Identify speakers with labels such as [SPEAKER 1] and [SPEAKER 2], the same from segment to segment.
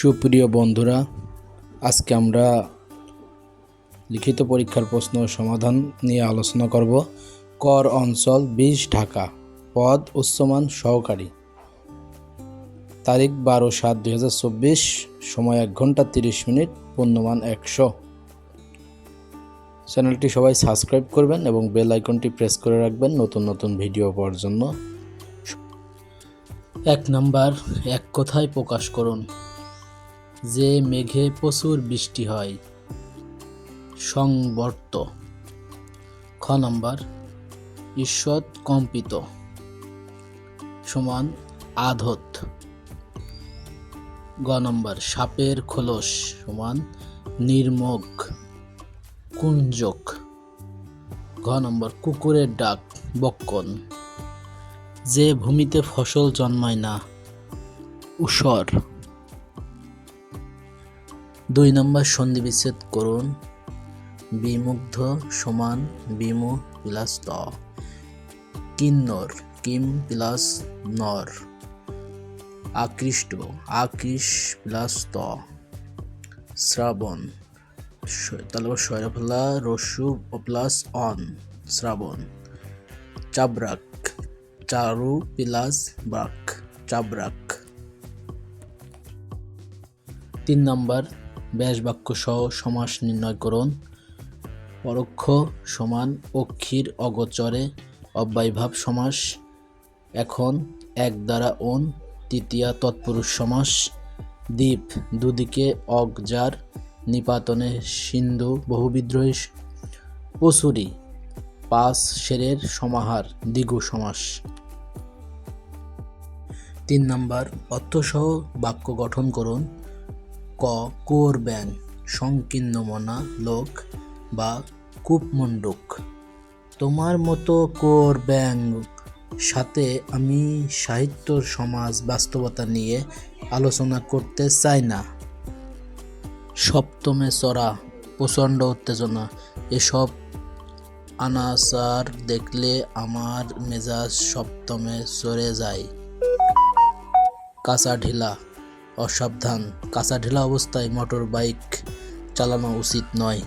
[SPEAKER 1] সুপ্রিয় বন্ধুরা, আজকে আমরা লিখিত পরীক্ষার প্রশ্ন ও সমাধান নিয়ে আলোচনা করব। কর অঞ্চল 20 ঢাকা, পদ উচ্চমান সহকারী, তারিখ 12/7/2024, সময় 1 ঘন্টা 30 মিনিট, পূর্ণমান 100। চ্যানেলটি সবাই সাবস্ক্রাইব করবেন এবং বেল আইকনটি প্রেস করে রাখবেন নতুন নতুন ভিডিও পাওয়ার জন্য। 1 নাম্বার, এক কথায় প্রকাশ করুন। যে মেঘে প্রচুর বৃষ্টি হয়, সংবর্ত। খ নাম্বার, ঈষৎ কম্পিত সমান আধত। গ নাম্বার, সাপের খোলস সমান নির্মোগ কুঞ্জক। ঘ নাম্বার, কুকুরের ডাক বক্কন। যে ভূমিতে ফসল জন্মায় না, ঊষর। 2 নাম্বার, সন্ধি বিচ্ছেদ করুন। বিমুগ্ধ সমান বিমু প্লাস ত। কিন্নর কিম প্লাস নর। আকৃষ্ট আকৃষ প্লাস ত। শ্রাবণ তাহলে শয়রফলা রস্যু প্লাস অন, শ্রাবণ। চাবরাক চারু প্লাস ব্রাক, চাবরাক। 3 নাম্বার, ব্যাস বাক্য সহ সমাস নির্ণয় করুন। পরোক্ষ সমান অক্ষীর অগোচরে অব্যয়ভাব সমাস। এখন এক দ্বারা ওন, তৃতীয়া তৎপুরুষ সমাস। দ্বীপ দুদিকে অগজার, নিপাতনে সিন্ধু বহুবিদ্রোহী। পশুরি 5 শেরের সমাহার, দ্বিগু সমাস। 3 নাম্বার, অর্থসহ বাক্য গঠন করুন। ক, কুয়োর ব্যাঙ সংকীর্ণমনা লোক বা কূপমণ্ডুক। তোমার মতো কুয়োর ব্যাঙ সাথে আমি সাহিত্য সমাজ বাস্তবতা নিয়ে আলোচনা করতে চাই না। সপ্তমে চড়া প্রচণ্ড উত্তেজনা, এসব আনাচার দেখলে আমার মেজাজ সপ্তমে চড়ে যায়। কাঁচা ঢিলা অসাবধান, কাঁচা ঢিলা অবস্থায় মোটর বাইক চালানো উচিত নয়।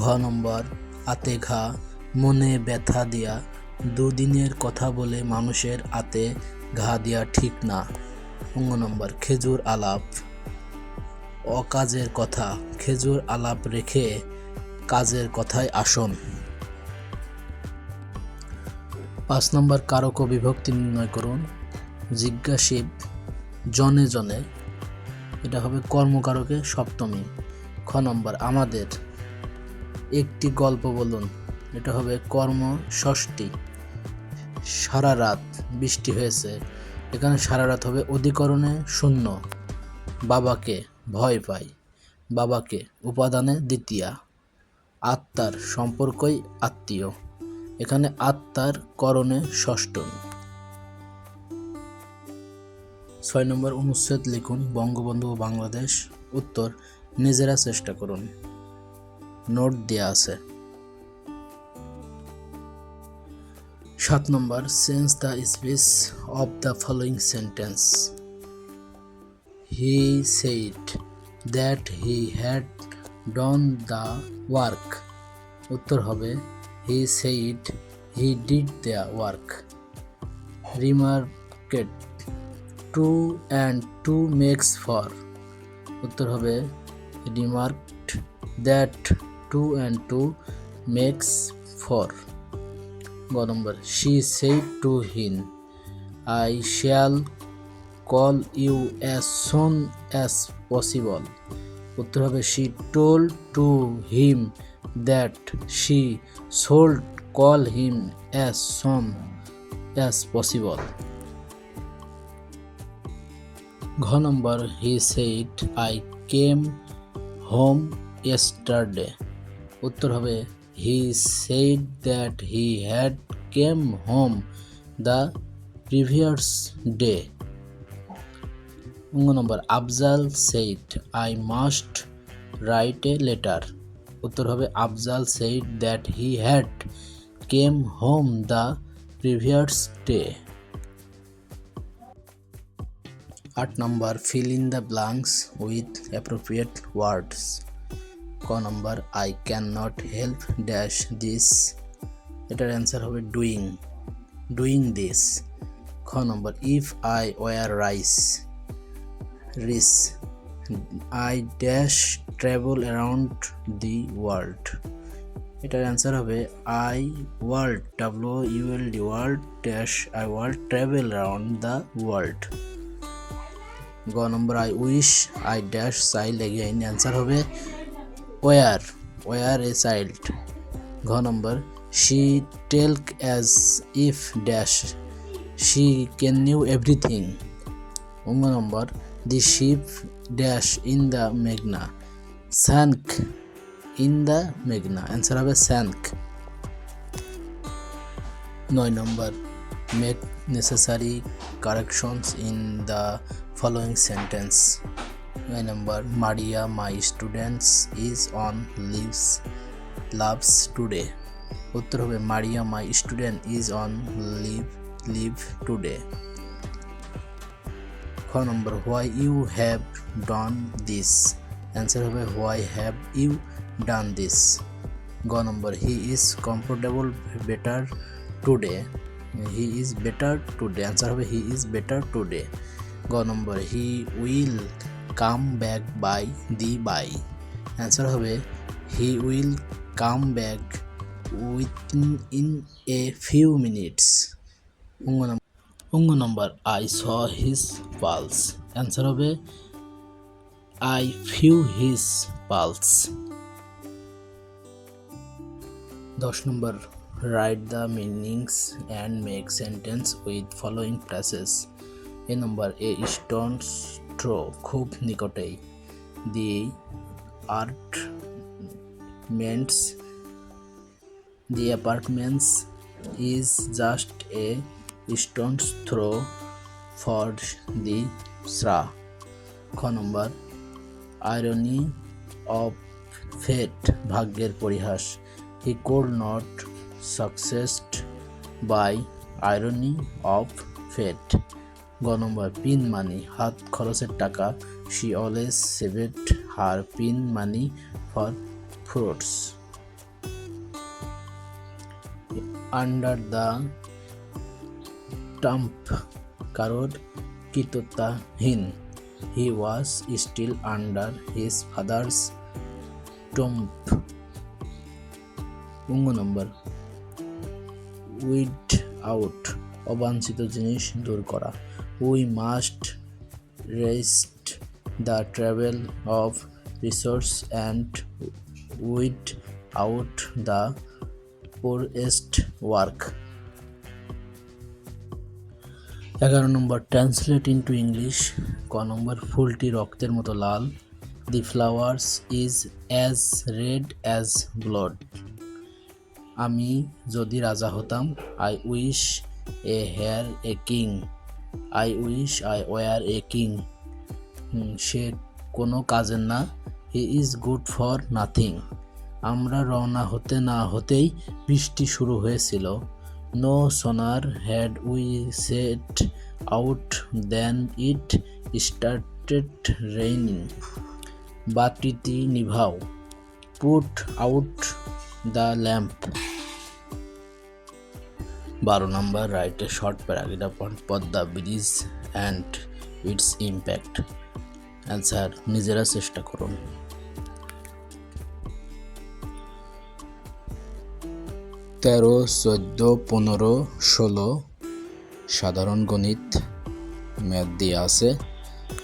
[SPEAKER 1] ঘ নম্বর, আতে ঘা মনে ব্যথা দিয়া, দুদিনের কথা বলে মানুষের আতে ঘা দিয়া ঠিক না। অঙ্গ নম্বর, খেজুর আলাপ অকাজের কথা, খেজুর আলাপ রেখে কাজের কথায় আসন। 5 নম্বর, কারক ও বিভক্তি নির্ণয় করুন। জিজ্ঞাসিব জনে জনে, এটা হবে কর্মকারকে সপ্তমী। খ নম্বর, আমাদের একটি গল্প বলুন, এটা হবে কর্ম ষষ্ঠী। সারা রাত বৃষ্টি হয়েছে, এখানে সারা রাত হবে অধিকরণে শূন্য। বাবাকে ভয় পাই, বাবাকে উপাদানে দ্বিতীয়া। আত্মার সম্পর্কই আত্মীয়, এখানে আত্মার করণে ষষ্ঠমী। 6 নম্বর, অনুচ্ছেদ লিখুন। বঙ্গবন্ধু ও বাংলাদেশ। উত্তর, নিজেরা চেষ্টা করুন, নোট দেয়া আছে। 7 number, change the space of the following sentence. He said that he had done the work. উত্তর হবে, he said he did the work. Remarked 2 and 2 makes 4। উত্তর হবে, রিমার্কড দ্যাট 2 and 2 makes 4। গ নম্বর, she said to him, I shall call you as soon as possible। উত্তর হবে, she told to him that she should call him as soon as possible। ঘ নম্বর, he said I came home yesterday। উত্তর হবে, he said that he had came home the previous day। অঙ্গ নম্বর, Afzal said I must write a letter। উত্তর হবে, Afzal said that he had came home the previous day। 8 number, fill in the blanks with appropriate words. ক number, I cannot help dash this. এটার answer হবে doing this. খ number, if I were rice, I dash travel around the world. এটার answer হবে I world world dash I world travel around the world. গ নম্বর, I wish I dash child again. Answer হবে where a child. ঘ নম্বর, she talk as if dash she can knew everything. ঙ নম্বর, the ship dash in the Meghna sank in the Meghna. Answer হবে sank. 9 number, make necessary corrections in the following sentence. 9 number, Maria my students is on loves today. উত্তর হবে Maria my student is on leave today. খ নম্বর, why you have done this. Answer হবে why have you done this. গ নম্বর, he is comfortable better today. he is better today. Answer হবে he is better today. গ নম্বর, he will come back by the by. Answer হবে he will come back within a few minutes. অঙ্গ নম্বর, I saw his pulse. Answer হবে I feel his pulse. 10 number, write the meanings and make sentence with following phrases. A number, a stone's throw খুব নিকটেই. the apartments is just a stone's throw for the Sra. খ নম্বর, irony of fate ভাগ্যের পরিহাস. he could not succeed by irony of fate. গ নম্বর, pin মানি হাত খরচের টাকা. she always saved her pin money for fruits. under the thumb কারোর কৃতজ্ঞতাহীন. he was still under his father's thumb. অঙ্গ নম্বর, weed out অবাঞ্ছিত জিনিস দূর করা. we must resist the travel of resource and weed out the poorest work. 11 number, translate into English. ক নম্বর, ফুলটি রক্তের মতো লাল. the flowers is as red as blood. আমি যদি রাজা হতাম. I wish I were a king. I wish I were a king. সে কোনো কাজের না. he is good for nothing. আমরা রওনা হতে না হতেই বৃষ্টি শুরু হয়েছিল. no sooner had we set out than it started raining. বাতিটি নিভাও. put out the lamp. 12 number, write a short paragraph on Padma bridge and its impact. Answer নিজেরা চেষ্টা করুন. 13, 14, 15, 16 সাধারণ গণিত ম্যাথ দিয়ে আছে,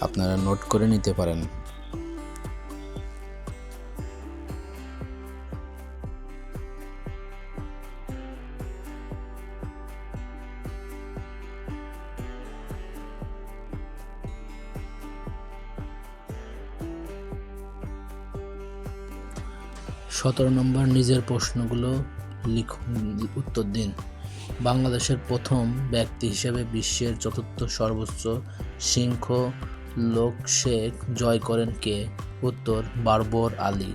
[SPEAKER 1] আপনারা নোট করে নিতে পারেন. সতেরো নম্বর, নিজের প্রশ্নগুলো উত্তর দিন. বাংলাদেশের প্রথম ব্যক্তি হিসেবে বিশ্বের চতুর্থ সর্বোচ্চ সিংহ লোকশেখ জয় করেন কে? উত্তর, বারবর আলী.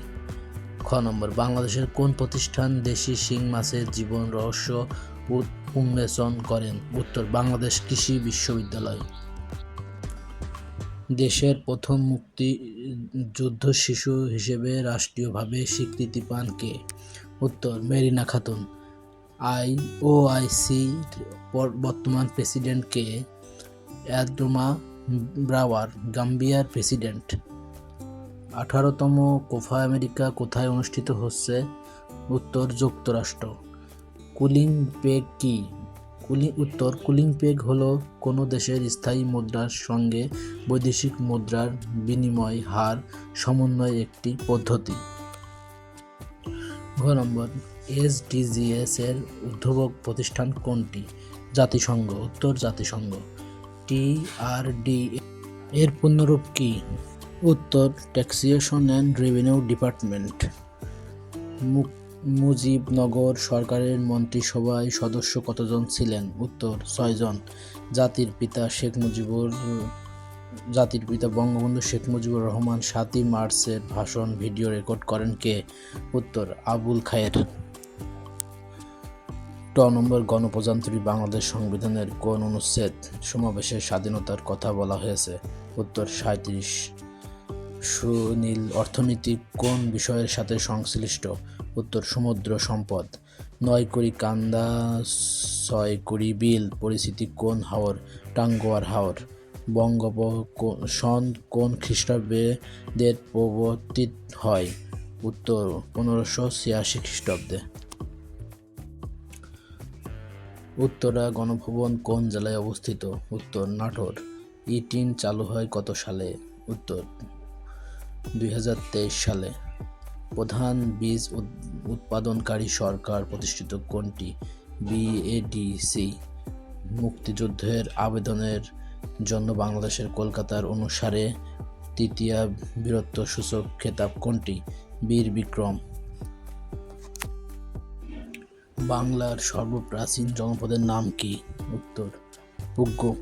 [SPEAKER 1] খ নম্বর, বাংলাদেশের কোন প্রতিষ্ঠান দেশি শিং মাছের জীবন রহস্য উন্মোচন করেন? উত্তর, বাংলাদেশ কৃষি বিশ্ববিদ্যালয়. দেশের প্রথম মুক্তিযুদ্ধ শিশু হিসেবে রাষ্ট্রীয়ভাবে স্বীকৃতি পান কে? উত্তর মেরিনা খাতুন। OICর বর্তমান প্রেসিডেন্ট কে? Admah ব্রাওয়ার, গাম্বিয়ার president. 18তম কোপা আমেরিকা কোথায় অনুষ্ঠিত হচ্ছে? উত্তর যুক্তরাষ্ট্র। কুলিং পেগ কি? উত্তর কুলিং পেগ হলো কোনো দেশের স্থায়ী মুদ্রার সঙ্গে বৈদেশিক মুদ্রার বিনিময় হার সমন্বয়ের একটি পদ্ধতি। ঘ নম্বর, SDGs এর উদ্ভাবক প্রতিষ্ঠান কোনটি? জাতিসংঘ। উত্তর জাতিসংঘ। TRD এর পূর্ণরূপ কি? উত্তর taxation and revenue department. Mujibnagar সরকারের মন্ত্রিসভায় সদস্য কতজন ছিলেন? উত্তর 6 জন। জাতির পিতা বঙ্গবন্ধু শেখ মুজিবুর রহমান 7ই মার্চের ভাষণ ভিডিও রেকর্ড করেন কে? উত্তর আবুল খায়ের। ট নম্বর, গণপ্রজাতন্ত্রী বাংলাদেশ সংবিধানের কোন অনুচ্ছেদ সমাবেশের স্বাধীনতার কথা বলা হয়েছে? উত্তর 37। সুনীল অর্থনীতি কোন বিষয়ের সাথে সংশ্লিষ্ট? উত্তর সমুদ্র সম্পদ। 9 কড়ি কান্দা 6 কড়ি বিল পরিচিতি কোন হাওর? টাঙ্গুয়ার হাওর। সন কোন খ্রিস্টাব্দে প্রবর্তিত হয়? উত্তর 1586 খ্রিস্টাব্দে। উত্তরা গণভবন কোন জেলায় অবস্থিত? উত্তর নাটোর। ই-টিন চালু হয় কত সালে? উত্তর 2023 সালে। প্রধান বীজ উৎপাদনকারী সরকার প্রতিষ্ঠিত কোনটি? BADC। মুক্তিযুদ্ধের আবেদনের জন্য বাংলাদেশের কলকাতার অনুসারে তৃতীয় বীরত্বসূচক খেতাব কোনটি? বীর বিক্রম। বাংলার সর্বপ্রাচীন জনপদের নাম কি? উত্তর পূর্ব।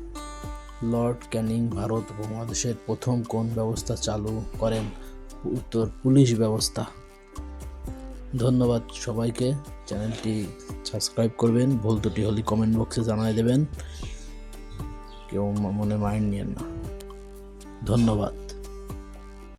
[SPEAKER 1] লর্ড ক্যানিং ভারত উপমহাদেশের প্রথম কোন ব্যবস্থা চালু করেন? উত্তর পুলিশ ব্যবস্থা। ধন্যবাদ সবাইকে। চ্যানেলটি সাবস্ক্রাইব করবেন, ভুল ত্রুটি হলে কমেন্ট বক্সে জানিয়ে দেবেন, কেউ মনে মাইন্ড নিয়েন না। ধন্যবাদ।